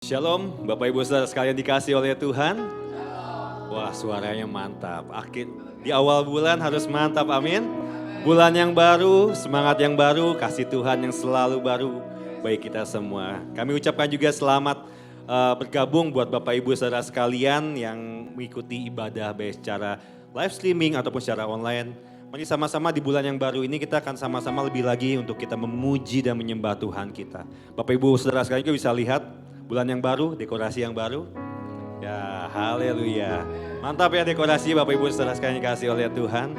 Shalom, Bapak Ibu Saudara sekalian dikasih oleh Tuhan. Wah, suaranya mantap. Di awal bulan harus mantap, amin. Bulan yang baru, semangat yang baru, kasih Tuhan yang selalu baru bagi kita semua. Kami ucapkan juga selamat bergabung buat Bapak Ibu Saudara sekalian yang mengikuti ibadah baik secara live streaming ataupun secara online. Mari sama-sama di bulan yang baru ini kita akan sama-sama lebih lagi untuk kita memuji dan menyembah Tuhan kita. Bapak Ibu Saudara sekalian juga bisa lihat bulan yang baru, dekorasi yang baru. Ya, haleluya. Mantap ya dekorasi Bapak Ibu Saudara sekalian dikasih oleh Tuhan.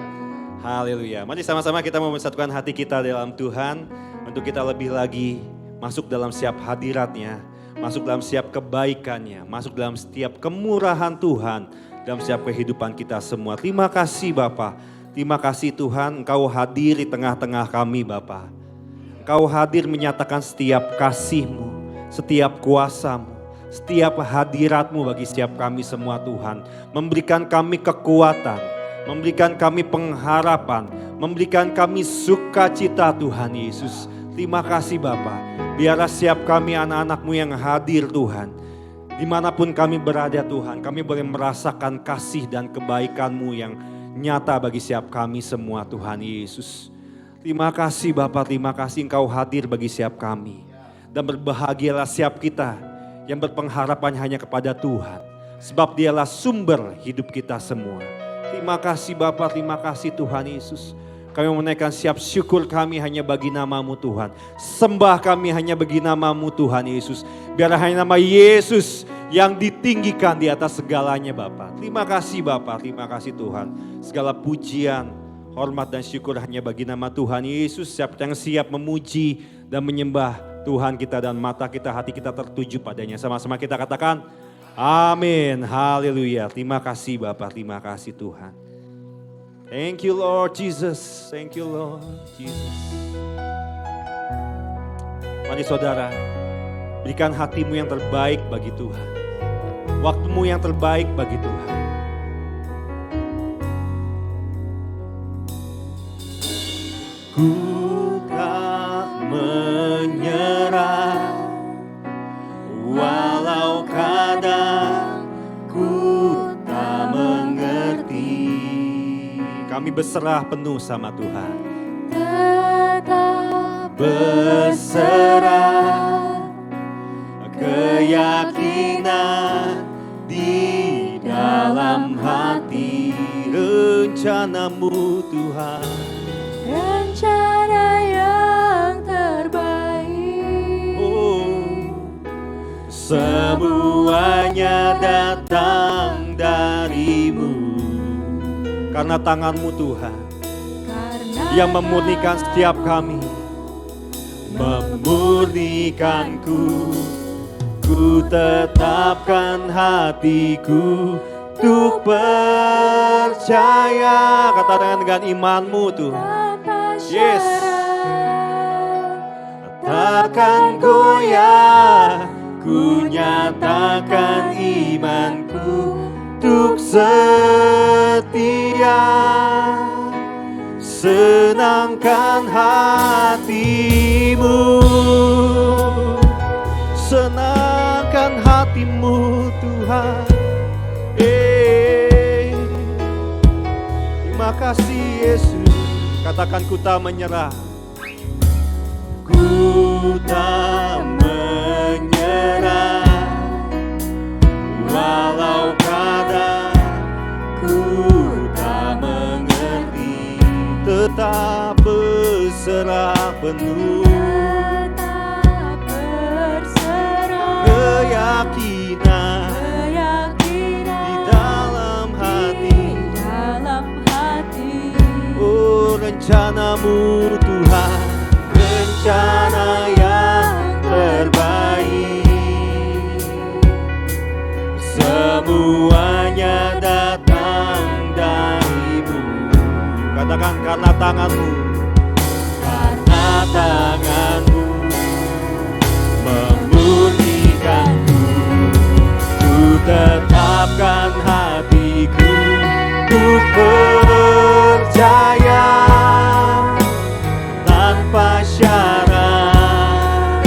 Haleluya. Mari sama-sama kita mempersatukan hati kita dalam Tuhan untuk kita lebih lagi masuk dalam setiap hadiratnya, masuk dalam setiap kebaikannya, masuk dalam setiap kemurahan Tuhan dalam setiap kehidupan kita semua. Terima kasih Bapak. Terima kasih Tuhan, Engkau hadir di tengah-tengah kami Bapa. Engkau hadir menyatakan setiap kasih-Mu, setiap kuasa-Mu, setiap hadirat-Mu bagi setiap kami semua Tuhan. Memberikan kami kekuatan, memberikan kami pengharapan, memberikan kami sukacita Tuhan Yesus. Terima kasih Bapa. Biarlah setiap kami anak-anak-Mu yang hadir Tuhan. Dimanapun kami berada Tuhan, kami boleh merasakan kasih dan kebaikan-Mu yang nyata bagi setiap kami semua Tuhan Yesus. Terima kasih Bapa, terima kasih Engkau hadir bagi setiap kami. Dan berbahagialah setiap kita yang berpengharapan hanya kepada Tuhan. Sebab Dialah sumber hidup kita semua. Terima kasih Bapa, terima kasih Tuhan Yesus. Kami menaikkan siap syukur kami hanya bagi nama-Mu Tuhan. Sembah kami hanya bagi nama-Mu Tuhan Yesus. Biar hanya nama Yesus yang ditinggikan di atas segalanya Bapa. Terima kasih Bapa, terima kasih Tuhan. Segala pujian, hormat dan syukur hanya bagi nama Tuhan Yesus. Siapa yang siap memuji dan menyembah Tuhan kita dan mata kita, hati kita tertuju padanya. Sama-sama kita katakan, amin, haleluya. Terima kasih Bapa, terima kasih Tuhan. Thank you Lord Jesus, thank you Lord Jesus. Mari saudara, berikan hatimu yang terbaik bagi Tuhan. Waktumu yang terbaik bagi Tuhan. Ku tak menyerah, walau kadang ku tak mengerti. Kami berserah penuh sama Tuhan. Tetap Berserah, keyakinan di dalam hati, rencana-Mu Tuhan. rencana yang terbaik. Oh, semuanya datang dari-Mu. Karena tangan-Mu Tuhan Karena yang memurnikan setiap kami, memurnikanku. Ku tetapkan hatiku untuk percaya. Katakan dengan iman-Mu Tuhan. tanpa Yes. syarat, Takkan goyah, ku nyatakan imanku untuk setia. Senangkan hatimu, senangkan hatimu Tuhan. Terima kasih Yesus. Katakan ku tak menyerah. Ku tak menyerah, walau kadang ku tak mengerti. Tetap berserah penuh, tetap berserah, keyakinan di dalam hati. dalam hati. Oh, rencana-Mu Tuhan, rencana yang terbaik. Semuanya datang dari-Mu. Katakan karena tangan-Mu, karena tangan-Mu memurnikanku. Ku tetapkan hatiku untuk percaya tanpa syarat,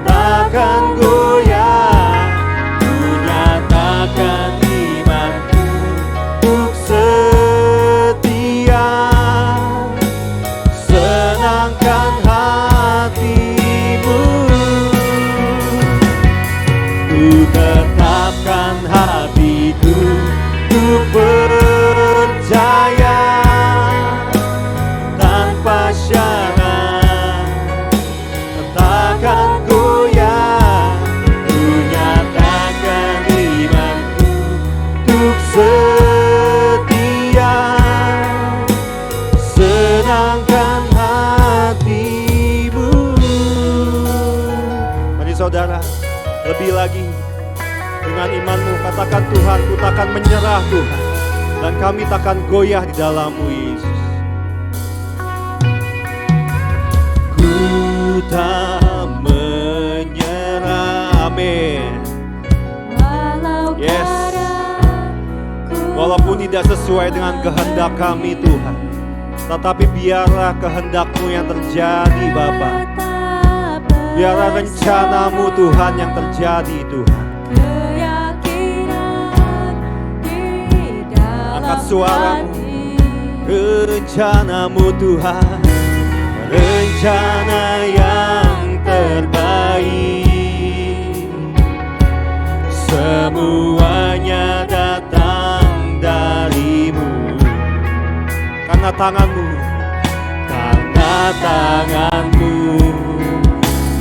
takkan goyah. lagi. Dengan imanmu katakan, Tuhan, ku takkan menyerah Tuhan. Dan kami takkan goyah di dalam-Mu Yesus. Ku tak menyerah, amin. Walau Yes. keadaanku Walaupun tidak sesuai dengan kehendak kami Tuhan, tetapi biarlah kehendak-Mu yang terjadi Bapa. tetap Biarlah rencana-Mu Tuhan yang terjadi Tuhan. keyakinan di dalam Angkat suaramu. hati. Rencana-Mu Tuhan, rencana yang terbaik. Semuanya datang dari-Mu. Karena tangan-Mu, karena tangan-Mu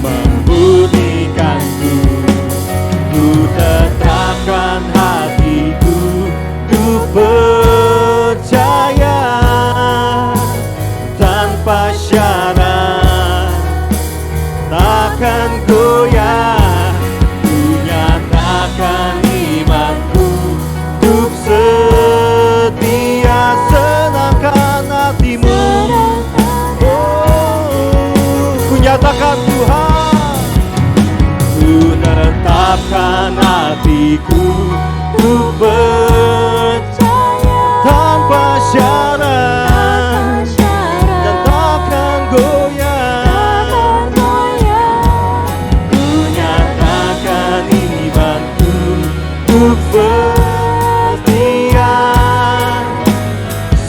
membuktikanku. Ku tetapkan hatiku, ku percaya tanpa syarat, takkan goyah. Ku nyatakan imanku, untuk setia, senangkan hatimu. Ku nyatakan Tuhan, ku tetapkan hatiku, ku percaya tanpa syarat, dan takkan goyah. Ku nyatakan imanku, untuk setia,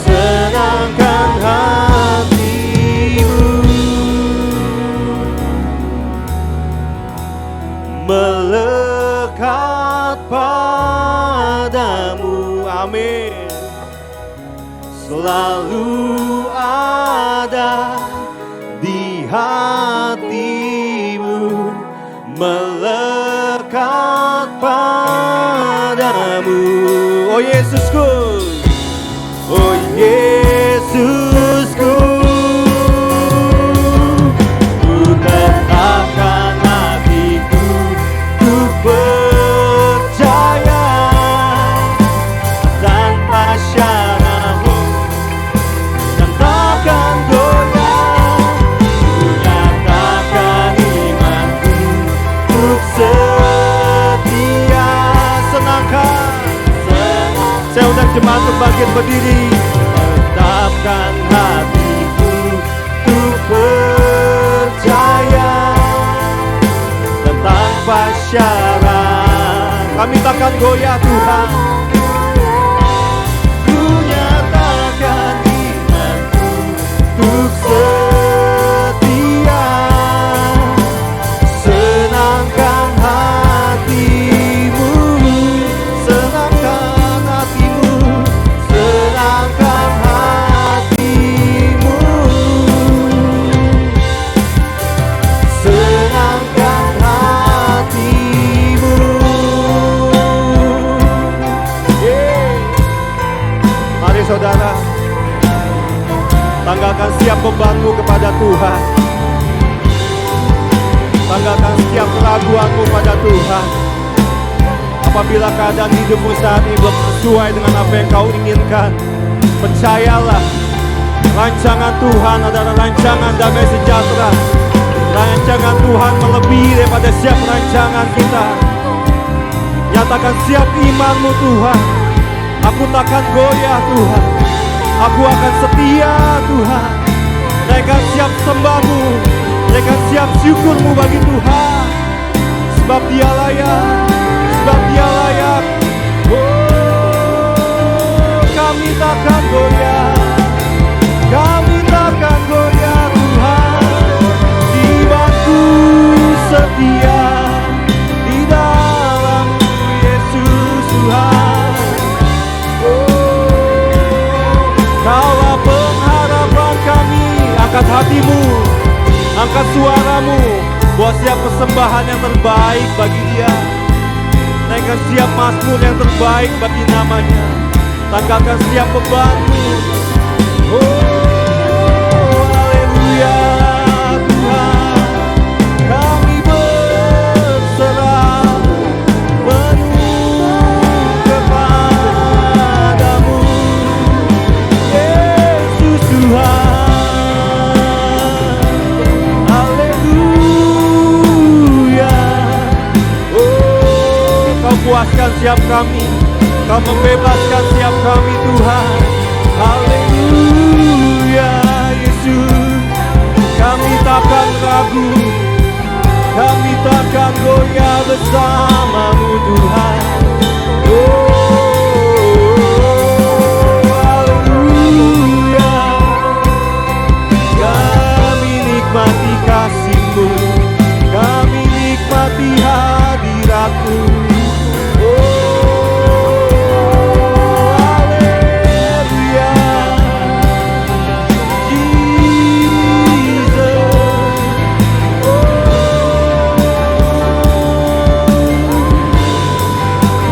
senangkan hatimu. Melekat padamu, amin. Selalu ada di hatimu, melekat padamu. Oh Yesusku, oh Yesusku, ku tetapkan hatiku, ku percaya tanpa syarat, dan takkan goyah. Ku nyatakan imanku, untuk setia, senangkan. Saya undang jemaat untuk bangkit berdiri. Tetapkan hatiku, untuk percaya, dan tanpa syarat, kami takkan goyah Tuhan. Ku nyatakan imanku, untuk setia, senangkan hatimu, senangkan hatimu, senangkan hatimu, senangkan hatimu. Yeah. Mari saudara, tanggalkan setiap bebanmu kepada Tuhan. Tanggalkan setiap keraguanmu pada Tuhan. Apabila keadaan hidupmu saat ini belum sesuai dengan apa yang kau inginkan, percayalah, rancangan Tuhan adalah rancangan damai sejahtera. Rancangan Tuhan melebihi daripada setiap rancangan kita. Nyatakan siap imanmu Tuhan. Aku takkan goyah Tuhan. Aku akan setia Tuhan. Naikkan siap sembahmu, naikkan siap syukurmu bagi Tuhan. Sebab Dia layak, sebab Dia layak. Oh, kami takkan goyah, kami takkan goyah Tuhan. Jiwaku setia di dalam Yesus Tuhan. Kaulah pengharapan kami. Angkat hatimu, angkat suaramu, buat siap persembahan yang terbaik bagi Dia. Naikkan siap mazmur yang terbaik bagi namanya. Tanggalkan siap bebanmu. Oh, haleluya Tuhan. Kami berserah, memuaskan setiap kami, Kau membebaskan setiap kami Tuhan. Haleluya Yesus, kami takkan ragu, kami takkan goyah bersamamu Tuhan. Haleluya, kami nikmati kasih-Mu, kami nikmati hadirat-Mu.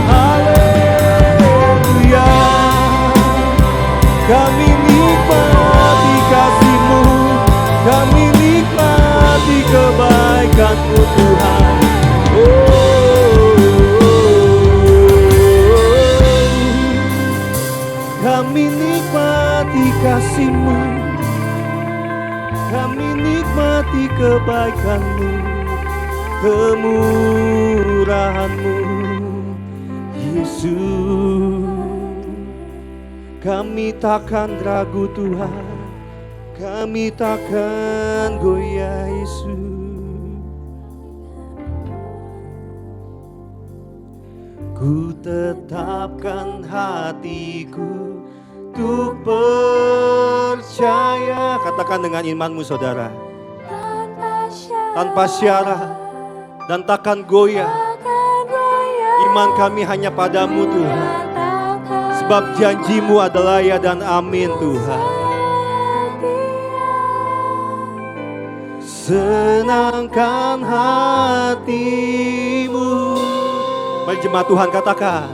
Haleluya, kami nikmati kasih-Mu, kami nikmati kebaikan-Mu Tuhan. Kami nikmati kasih-Mu, kami nikmati kebaikan-Mu, kemurahan-Mu Yesus. Kami takkan ragu Tuhan, kami takkan goyah Yesus. Ku tetapkan hatiku untuk percaya. Katakan dengan imanmu saudara. Tanpa syarat dan takkan goyah. Iman kami hanya padamu Tuhan. Sebab janji-Mu adalah ya dan amin Tuhan. Senangkan hatimu. Mari jemaat Tuhan katakan.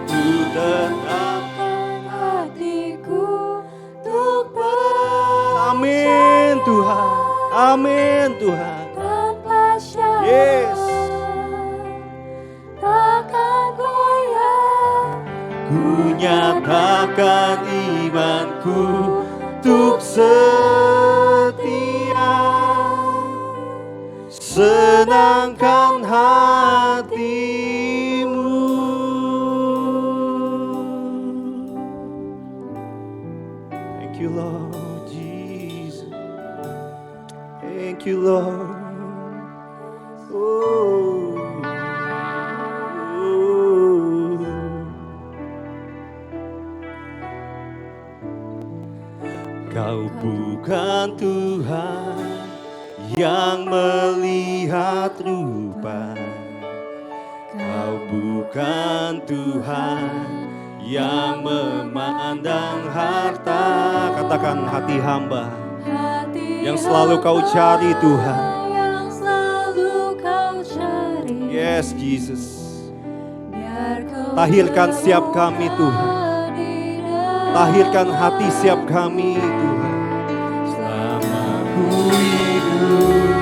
Ku tetapkan hatiku untuk amin Tuhan. Amin Tuhan. Tanpa syarat. Yes. Takkan goyah. Ku nyatakan imanku untuk setia, senangkan hatimu. Thank you Lord Jesus. Thank you Lord. Kau bukan Tuhan yang melihat rupa. Kau bukan Tuhan yang memandang harta. Katakan hati hamba yang selalu Kau cari Tuhan. Yes Jesus. Tahirkan setiap kami Tuhan. Tahirkan hati setiap kami Tuhan. Selama ku hidup,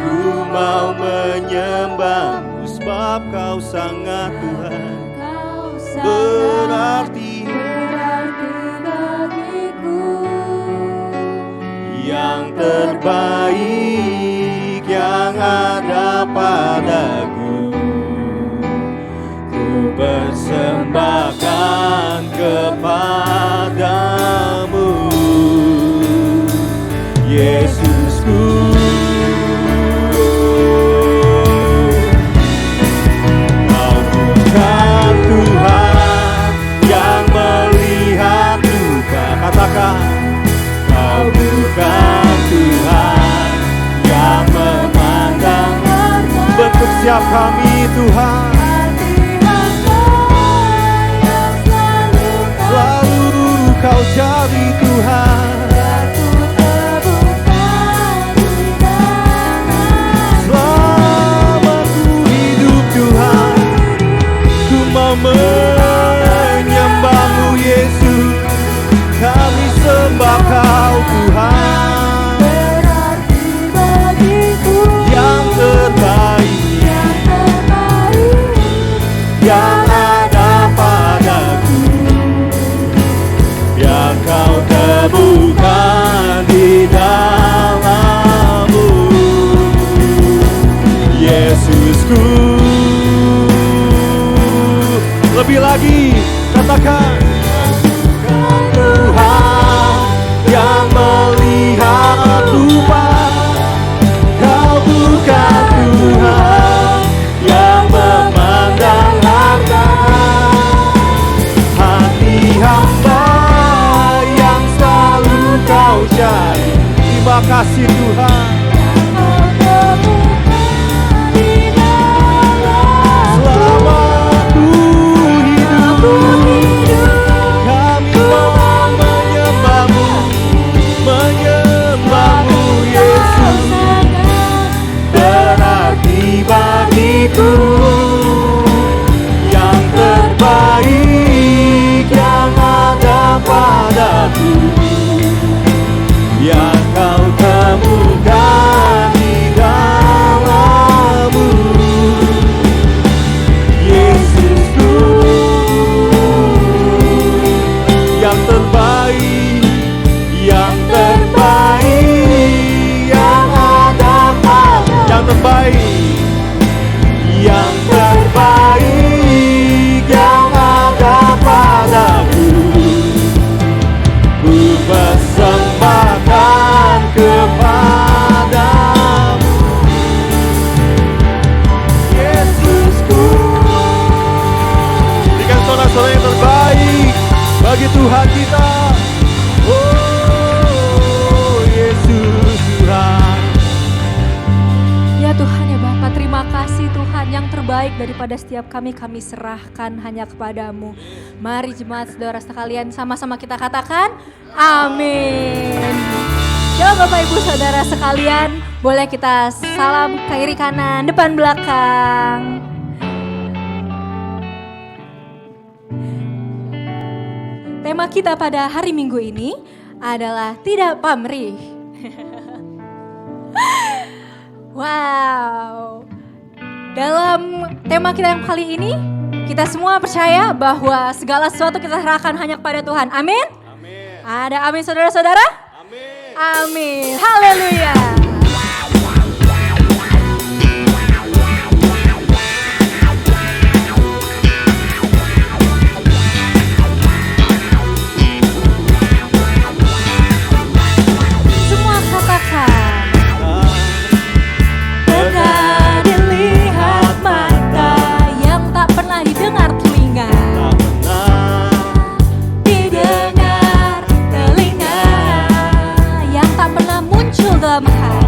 ku mau menyembah-Mu, sebab Kau sangat Tuhan berarti bagiku. Yang terbaik yang ada padaku, ku persembahkan kepadamu Yesusku. Kau bukan Tuhan yang melihat luka. Katakan, Kau bukan Tuhan yang memandang. Bentuk siap kami Tuhan. Lebih lagi, katakan. Tuhan yang melihat rupa, Kau bukan Tuhan yang memandang harta. Hati hamba yang selalu Kau cari. Terima kasih Tuhan. Selama ku hidup, kami mau menyembah-Mu, menyembah-Mu Yesus. Berarti bagiku yang terbaik yang ada padaku, yang Kau temukan di dalam-Mu. Yesusku yang terbaik, yang terbaik yang ada padaku, yang terbaik, yang terbaik yang ada padaku. Ku persembahkan kepadamu, Yesusku. Berikan sorak-sorai yang terbaik bagi Tuhan kita. Oh, Yesus Tuhan. Ya Tuhan ya Bapa, terima kasih Tuhan, yang terbaik daripada setiap kami serahkan hanya kepadamu. Mari jemaat saudara sekalian sama-sama kita katakan amin. Coba Bapak Ibu Saudara sekalian, boleh kita salam kiri kanan, depan belakang. Tema kita pada hari Minggu ini adalah tidak pamrih. Wow. Dalam tema kita yang kali ini, kita semua percaya bahwa segala sesuatu kita serahkan hanya kepada Tuhan. Amin? Amin. Ada amin saudara-saudara? Amin. Amin. Haleluya. Semua katakan. Pernah dilihat mata yang tak pernah didengar telinga, didengar telinga yang tak pernah muncul dalam hati.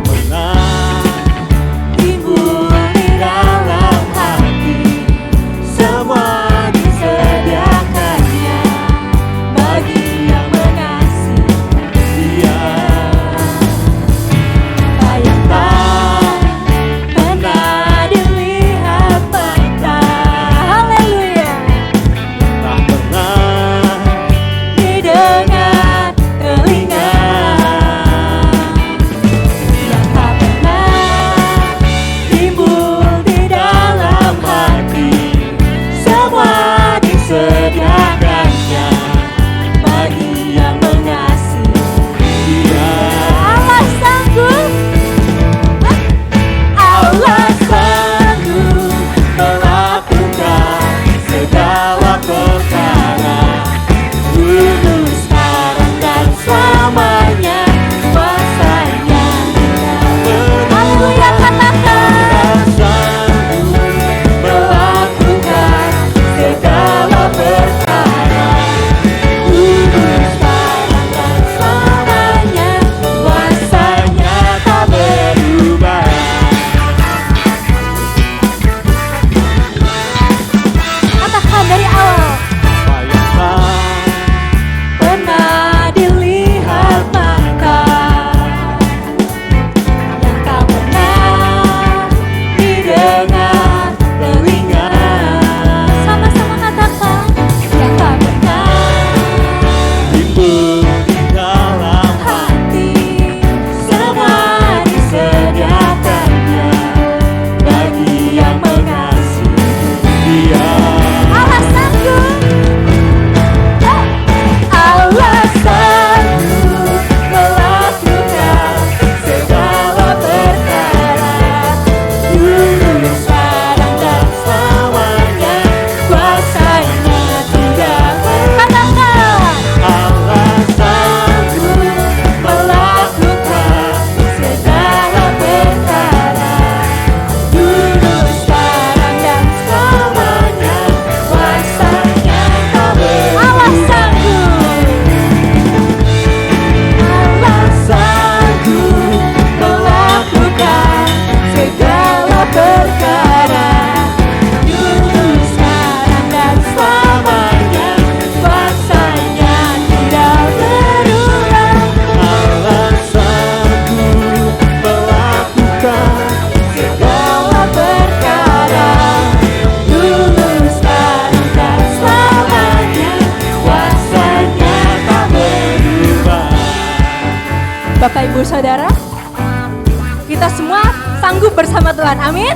Tuhan. Amin.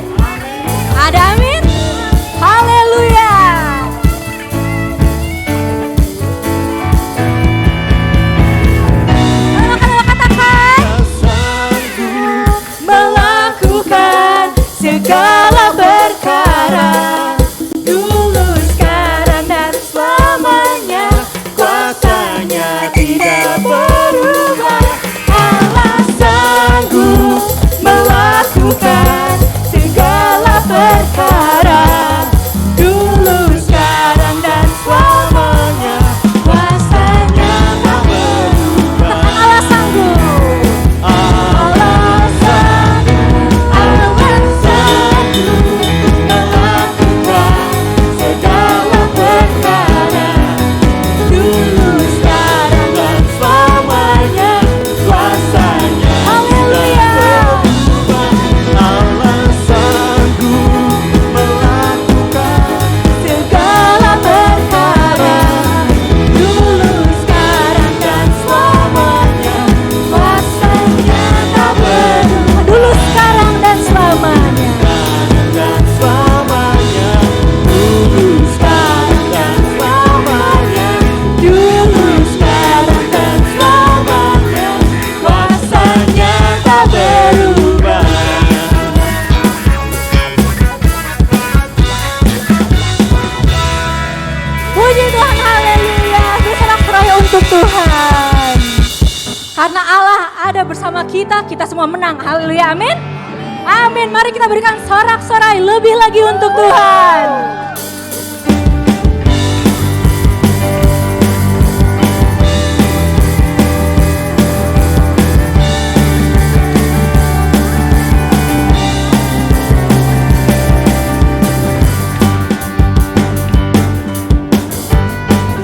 Ada amin. Haleluya. Melakukan segala perkara dulu, sekarang, dan selamanya. Kuasanya tidak berubah. Allah sanggup melakukan segala perkara dulu, sekarang, dan selamanya. Kuasanya tak berubah. Allah sanggup. Allah sanggup. Allah sanggup melakukan segala perkara dulu, sekarang, dan selamanya. Kuasanya haleluya. Allah sanggup melakukan Segala perkara dulu, sekarang, dan selamanya. Kuasanya tak berubah. Dulu, sekarang, dan selamanya. dan selamanya. Dulu, sekarang, dan selamanya. Dulu, sekarang, dan selamanya. Kuasanya tak berubah. Puji Tuhan, haleluya. Bersorak-sorai untuk Tuhan. Karena Allah ada bersama kita, kita semua menang. Haleluya, amin. Amin. Mari kita berikan sorak-sorai lebih lagi untuk Tuhan.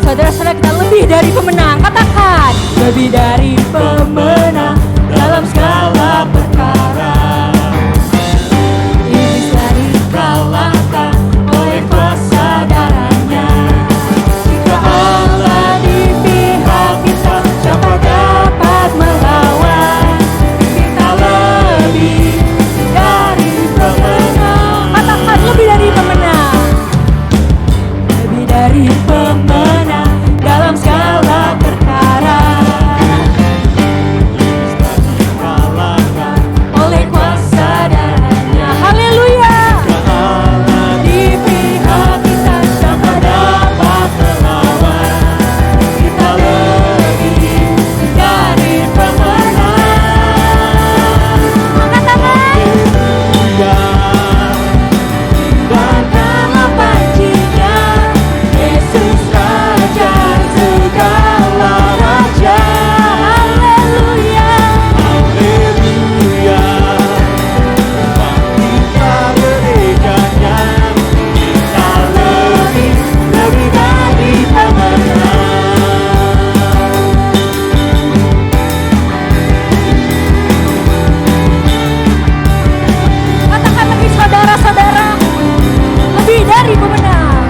Saudara-saudara, kita lebih dari pemenang. Katakan, lebih dari pemenang dalam segala perkara. Iblis telah dikalahkan oleh kuasa darahnya. Jika Allah di pihak kita, siapa dapat melawan? Kita lebih dari pemenang. Katakan, lebih dari pemenang. Lebih dari pemenang dalam segala perkara. Oleh kuasa darahnya. Haleluya. Di pihak kita, siapa dapat melawan? Kita lebih dari pemenang. Angkat tangan. Bangkitlah pancinya, Yesus Raja segala raja. Haleluya. Haleluya. Bangkitlah gerejanya, kita lebih dari pemenang. Katakan lagi, saudara-saudara, lebih dari pemenang.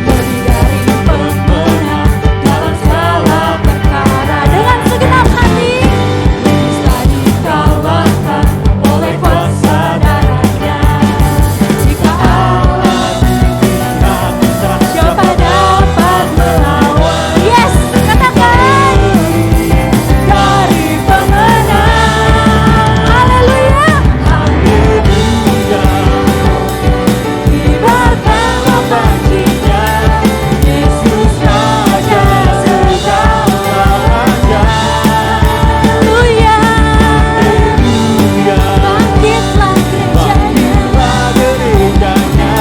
Lebih dari pemenang dalam segala perkara. Dengan segenap hati, bisa dikalahkan oleh kuasa darahnya. Jika Allah siapa dapat melawan? Yes, katakan, dari pemenang. Haleluya. Kibarkanlah pancinya, Yesus Raja segala raja. Haleluya. Bangkitlah gerejanya. Gerejanya,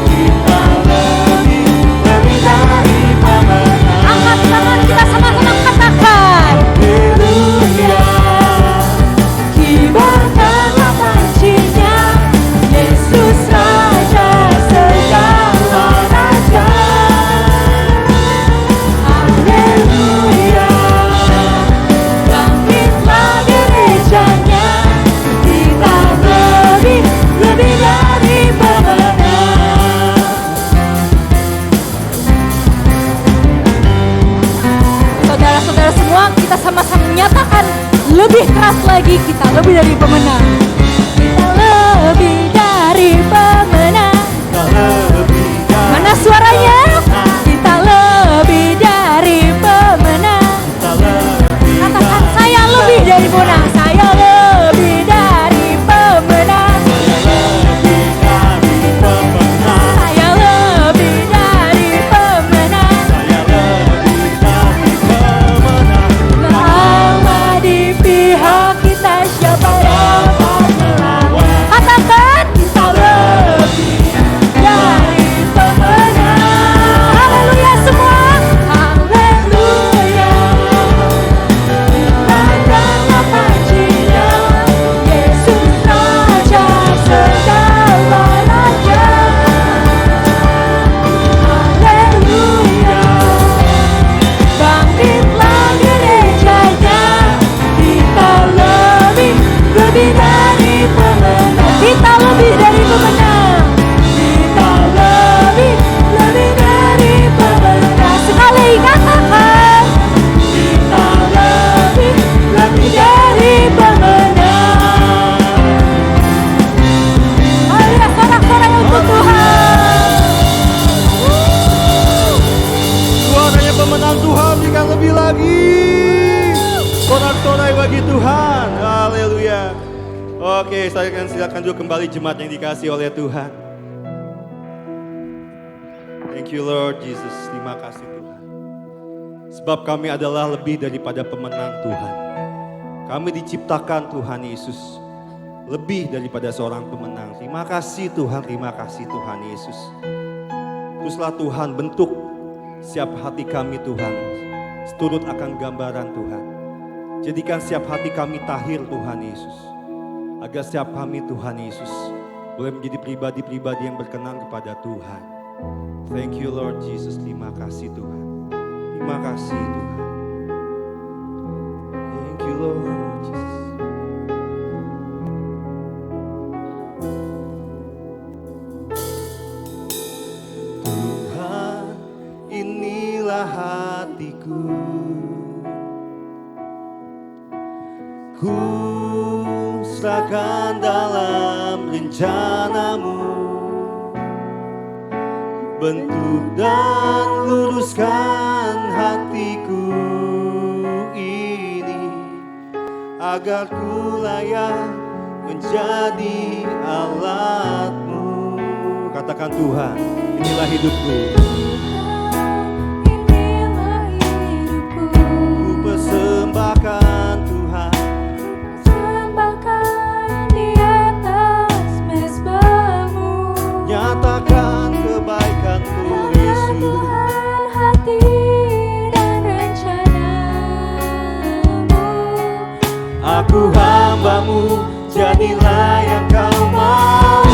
kita lebih dari pemenang. Angkat tangan kita sama-sama katakan. Haleluya. Kibarkanlah pancinya, Yesus Raja segala raja. Haleluya. Bangkitlah gerejanya, kita lebih dari pemenang. Saudara-saudara semua, kita sama-sama menyatakan lebih keras lagi, kita lebih dari pemenang. Kita lebih sorak-sorai bagi Tuhan. Haleluya. Oke, saya akan silakan dulu kembali jemaat yang dikasih oleh Tuhan. Thank you Lord Jesus. Terima kasih Tuhan. Sebab kami adalah lebih daripada pemenang Tuhan. Kami diciptakan Tuhan Yesus lebih daripada seorang pemenang. Terima kasih Tuhan, terima kasih Tuhan Yesus. Teruslah Tuhan bentuk siap hati kami Tuhan, seturut akan gambaran Tuhan. Jadikan siap hati kami tahir Tuhan Yesus. Agar siap kami Tuhan Yesus boleh menjadi pribadi-pribadi yang berkenan kepada Tuhan. Thank you Lord Jesus, terima kasih Tuhan. Terima kasih Tuhan. Thank you Lord Jesus. Tuhan, inilah hatiku. Ku serahkan dalam rencanamu. Bentuk dan luruskan hatiku ini, agar ku layak menjadi alatmu. Katakan Tuhan, inilah hidupku. Inilah hidupku. Ku persembahkan Tuhan. Persembahkan di atas mezbamu. Nyatakan kebaikan-Mu Ya Yesus. Tuhan, hati dan rencanamu. Aku hamba-Mu, jadilah yang Kau mau.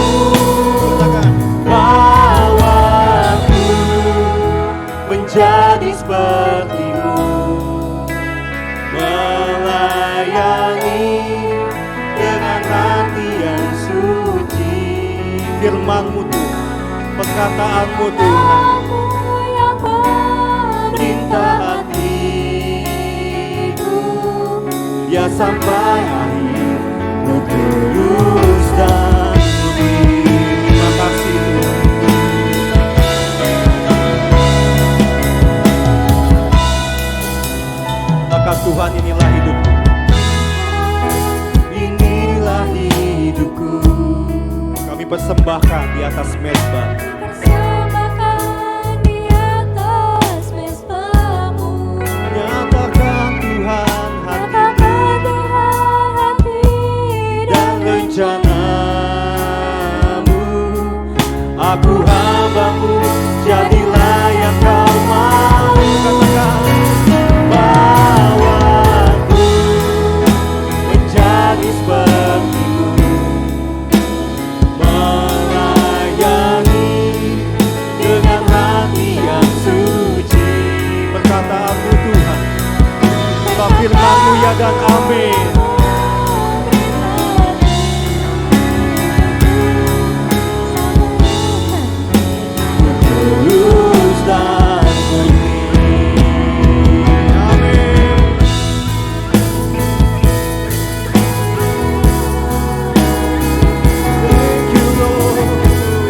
Katakan, bawaku menjadi seperti-Mu, melayani dengan hati yang suci. Firman-Mu Tuhan, perkataan-Mu Tuhan, Aku yang perintah hatiku, dia sampai akhir, ku tulus dan murni. Terima kasih Tuhan. Maka Tuhan, inilah hidupku. Inilah hidupku. Kami persembahkan di atas mezbah. persembahkan di atas mezbamu. Nyatakan Tuhan hati Katakan Tuhan hati dan rencanamu. Aku hamba-Mu, jadilah yang Kau mau. Katakan, bawaku menjadi seperti-Mu, melayani dengan hati yang suci. Perkataan-Mu Tuhan, sebab firman-Mu ya dan amin. Tulus dan murni. Amin. Thank you Lord.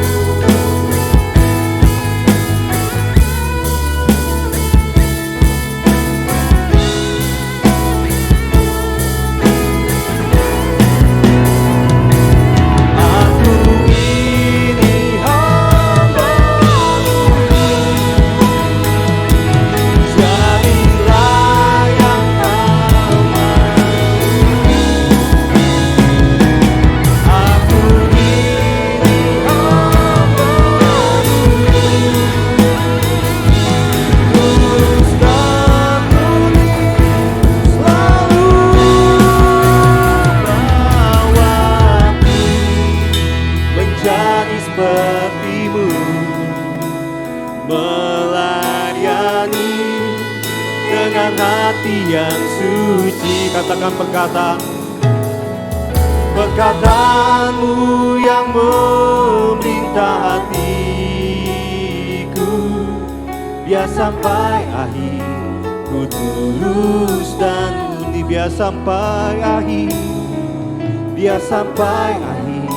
Aku ini hamba-Mu, jadilah yang Kau mau. Aku ini hamba-Mu, tulus dan murni, selalu bawaku menjadi seperti-Mu, melayani dengan hati yang suci. Katakan perkataan-Mu yang memerintah hatiku, biar sampai akhir ku tulus dan murni. Biar sampai akhir, biar sampai akhir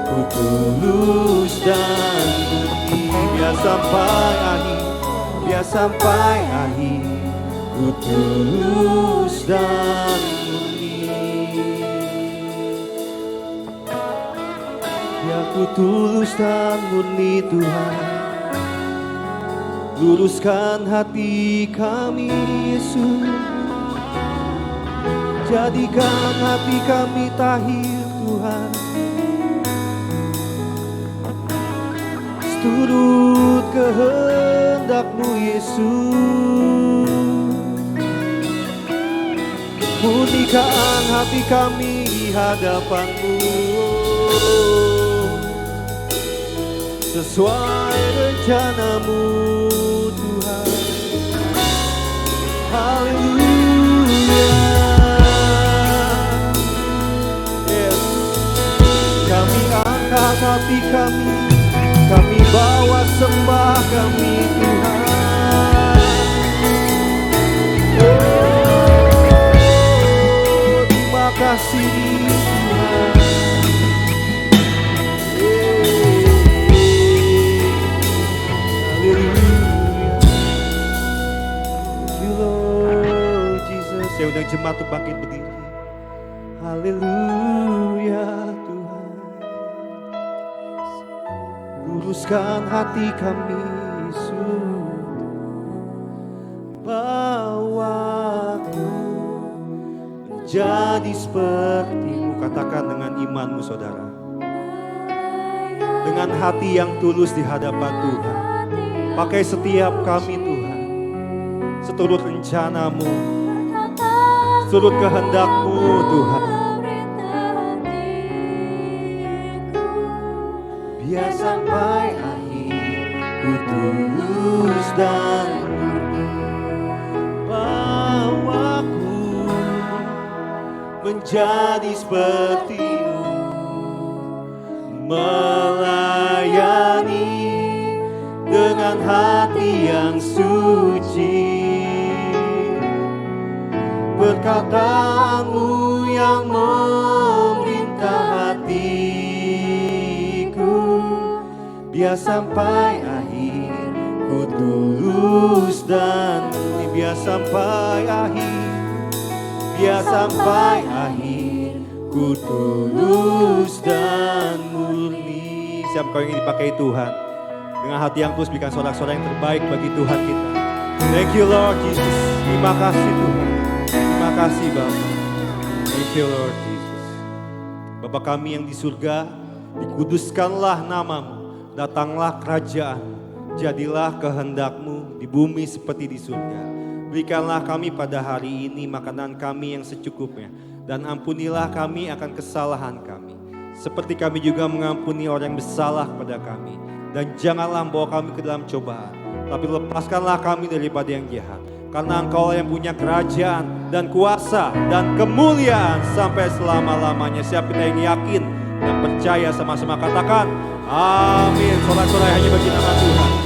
ku tulus dan murni. Biar sampai akhir, biar sampai akhir ku ku tulus dan murni. Ya ku tulus dan murni Tuhan, luruskan hati kami Yesus, jadikan hati kami tahir Tuhan, turut kehendak-Mu Yesus. Murnikan hati kami di hadapan-Mu, sesuai rencana-Mu Tuhan. Haleluya. Yes. Kami angkat hati kami, kami bawa sembah kami Tuhan. Oh, terima kasih Tuhan. Haleluya. Thank you Lord Jesus. Saya undang jemaat untuk bangkit berdiri. Haleluya Tuhan. Luruskan hati kami Yesus, bawaku menjadi seperti-Mu. Katakan dengan iman-Mu saudara, dengan hati yang tulus di hadapan Tuhan. Pakai setiap kami Tuhan, seturut rencana-Mu, seturut kehendak-Mu Tuhan. Biar sampai akhir ku tulus dan murni, bawaku menjadi seperti-Mu, melayani dengan hati yang suci. Perkataan-Mu yang memerintah hatiku, biar sampai akhir ku tulus dan murni. Biar sampai akhir, biar sampai akhir ku tulus dan murni. Siapa kau ingin dipakai Tuhan dengan hati yang tulus, berikan sorak-sorak yang terbaik bagi Tuhan kita. Thank you Lord Jesus. Terima kasih Tuhan. Terima kasih Bapa. Thank you Lord Jesus. Bapa kami yang di surga, dikuduskanlah nama-Mu, datanglah kerajaan, jadilah kehendak-Mu di bumi seperti di surga. Berikanlah kami pada hari ini makanan kami yang secukupnya, dan ampunilah kami akan kesalahan kami, seperti kami juga mengampuni orang yang bersalah kepada kami. Dan janganlah membawa kami ke dalam cobaan, tapi lepaskanlah kami daripada yang jahat. Karena Engkau yang punya kerajaan dan kuasa dan kemuliaan sampai selama-lamanya. Siapa kita yang yakin dan percaya sama-sama katakan amin. Sorak-sorai hanya bagi nama Tuhan.